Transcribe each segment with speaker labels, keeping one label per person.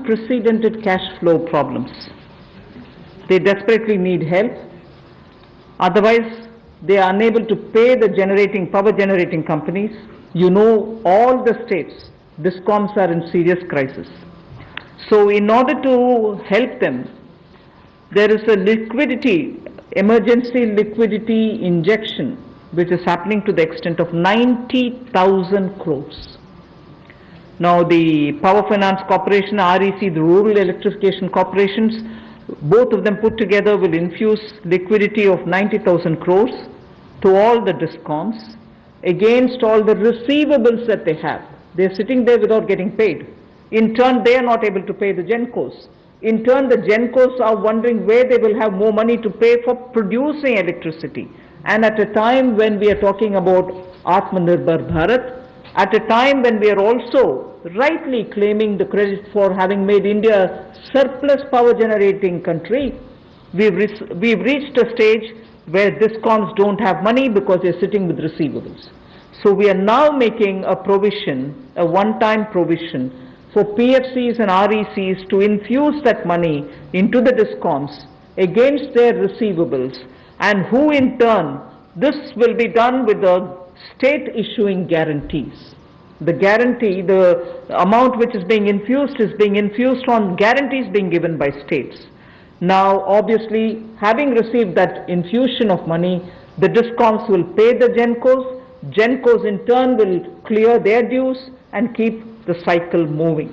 Speaker 1: unprecedented cash flow problems. They desperately need help. Otherwise, they are unable to pay the power generating companies. You know, all the states, DISCOMs are in serious crisis. So in order to help them, there is a emergency liquidity injection, which is happening to the extent of 90,000 crores. Now the Power Finance Corporation, REC, the Rural Electrification Corporations, both of them put together will infuse liquidity of 90,000 crores to all the DISCOMs against all the receivables that they have. They are sitting there without getting paid. In turn, they are not able to pay the GENCOs. In turn, the GENCOs are wondering where they will have more money to pay for producing electricity. And at a time when we are talking about Atmanirbhar Bharat, at a time when we are also rightly claiming the credit for having made India a surplus power generating country, we've reached a stage where DISCOMs don't have money because they're sitting with receivables. So we are now making a provision, a one-time provision for PFCs and RECs to infuse that money into the DISCOMs against their receivables, and who in turn, this will be done with the state issuing guarantees. The guarantee, the amount which is being infused on guarantees being given by states. Now obviously, having received that infusion of money, the DISCOMs will pay the GENCOs, GENCOs in turn will clear their dues and keep the cycle moving.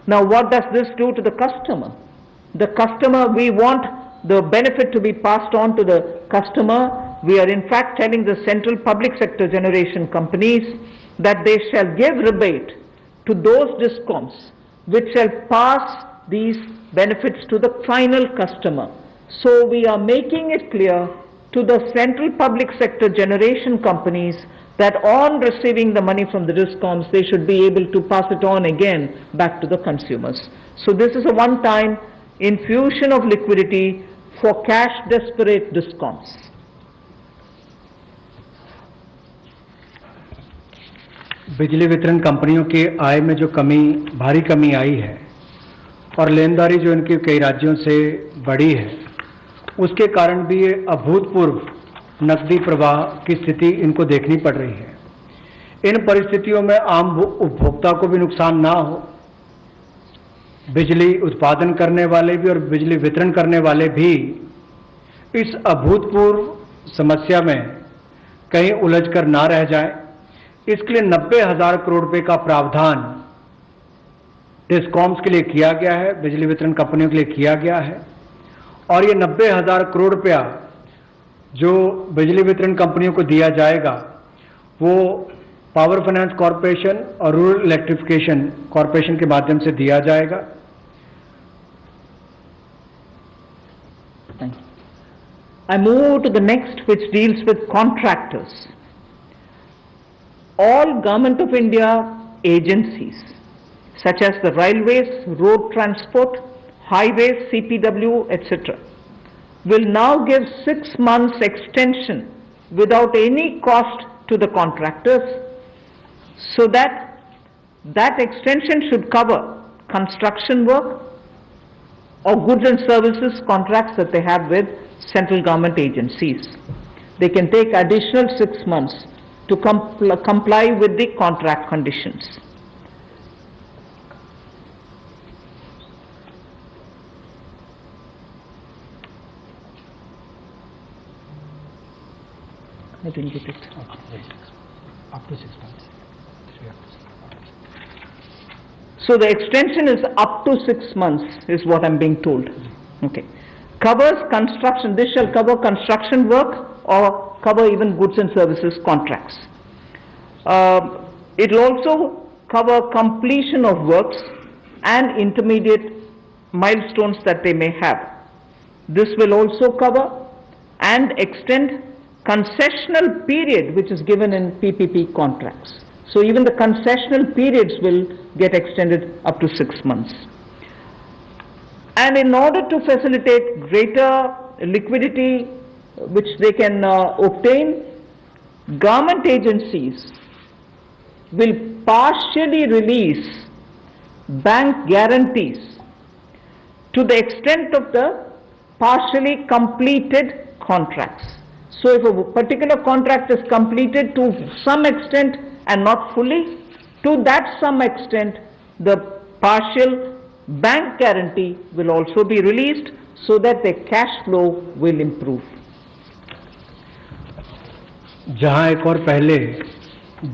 Speaker 1: Now what does this do to the customer? The customer, we want the benefit to be passed on to the customer. We are in fact telling the central public sector generation companies that they shall give rebate to those DISCOMs which shall pass these benefits to the final customer. So we are making it clear to the central public sector generation companies that on receiving the money from the DISCOMs, they should be able to pass it on again back to the consumers. So this is a one-time infusion of liquidity for cash desperate DISCOMs.
Speaker 2: बिजली वितरण कंपनियों के आय में जो भारी कमी आई है और लेनदारी जो इनके कई राज्यों से बढ़ी है, उसके कारण भी ये अभूतपूर्व नकदी प्रवाह की स्थिति इनको देखनी पड़ रही है। इन परिस्थितियों में आम उपभोक्ता को भी नुकसान ना हो, बिजली उत्पादन करने वाले भी और बिजली वितरण करने वाले भी इस अभूतपूर्व समस्या में कहीं उलझकर ना रह जाएं, इसके लिए 90,000 करोड़ रुपए का प्रावधान डिस्कॉम्स के लिए किया गया है, बिजली वितरण कंपनियों के लिए किया गया है। और ये 90,000 करोड़ रुपया जो बिजली वितरण कंपनियों को दिया जाएगा वो पावर फाइनेंस कॉरपोरेशन और रूरल इलेक्ट्रिफिकेशन कॉरपोरेशन के माध्यम से दिया जाएगा।
Speaker 1: I move to the next, which deals with contractors. All Government of India agencies such as the railways, road transport, highways, CPW, etc. will now give 6 months extension without any cost to the contractors, so that extension should cover construction work or goods and services contracts that they have with central government agencies. They can take additional 6 months to comply with the contract conditions. I didn't get it.
Speaker 2: Up to 6 months.
Speaker 1: So the extension is up to 6 months is what I'm being told. Okay. Covers construction, this shall cover construction work or cover even goods and services contracts. It will also cover completion of works and intermediate milestones that they may have. This will also cover and extend concessional period which is given in PPP contracts. So even the concessional periods will get extended up to 6 months. And in order to facilitate greater liquidity which they can obtain, government agencies will partially release bank guarantees to the extent of the partially completed contracts. So if a particular contract is completed to some extent and not fully, to that some extent, the partial bank guarantee will also be released so that the cash flow will improve.
Speaker 2: जहां एक और पहले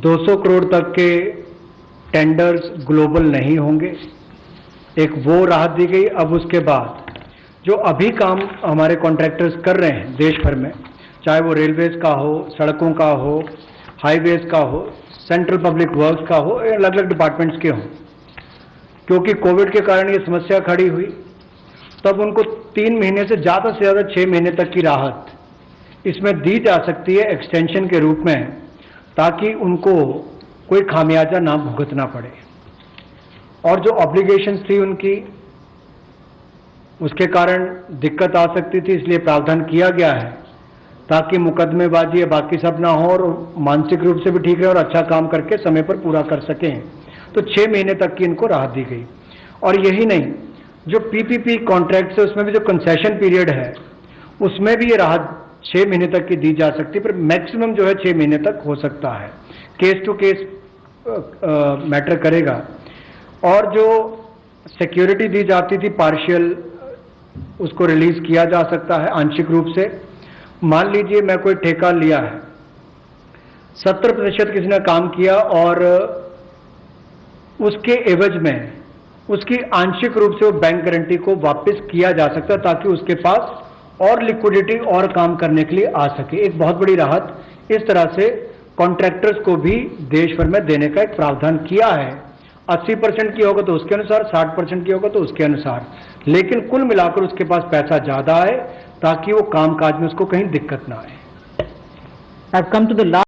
Speaker 2: 200 करोड़ तक के tenders global नहीं होंगे, एक वो राहत दी गई। अब उसके बाद जो अभी काम हमारे कॉन्ट्रैक्टर्स कर रहे हैं देश भर में, चाहे वो रेलवेज का हो, सड़कों का हो, हाईवेज का हो, सेंट्रल पब्लिक वर्क्स का हो, अलग अलग डिपार्टमेंट्स के हों, क्योंकि कोविड के कारण ये समस्या खड़ी हुई, तब उनको 3 महीने से ज़्यादा 6 महीने तक की राहत इसमें दी जा सकती है एक्सटेंशन के रूप में, ताकि उनको कोई खामियाजा ना भुगतना पड़े। और जो ऑब्लिगेशंस थी उनकी, उसके कारण दिक्कत आ सकती थी, इसलिए प्रावधान किया गया है ताकि मुकदमेबाजी या बाकी सब ना हो और मानसिक रूप से भी ठीक रहे और अच्छा काम करके समय पर पूरा कर सकें। तो 6 महीने तक की इनको राहत दी गई। और यही नहीं, जो पीपीपी कॉन्ट्रैक्ट्स है उसमें भी जो कंसेशन पीरियड है उसमें भी ये राहत 6 महीने तक की दी जा सकती है, पर मैक्सिमम जो है 6 महीने तक हो सकता है। केस टू केस मैटर करेगा। और जो सिक्योरिटी दी जाती थी पार्शियल, उसको रिलीज किया जा सकता है आंशिक रूप से। मान लीजिए मैं कोई ठेका लिया है, 70% किसी ने काम किया और उसके एवज में उसकी आंशिक रूप से वो बैंक गारंटी को वापस किया जा सकता है, ताकि उसके पास और लिक्विडिटी और काम करने के लिए आ सके। एक बहुत बड़ी राहत इस तरह से कॉन्ट्रैक्टर्स को भी देश भर में देने का एक प्रावधान किया है। 80% की होगा तो उसके अनुसार, 60% की होगा तो उसके अनुसार, लेकिन कुल मिलाकर उसके पास पैसा ज्यादा है ताकि वो कामकाज में उसको कहीं दिक्कत ना आए।
Speaker 1: I've come to the last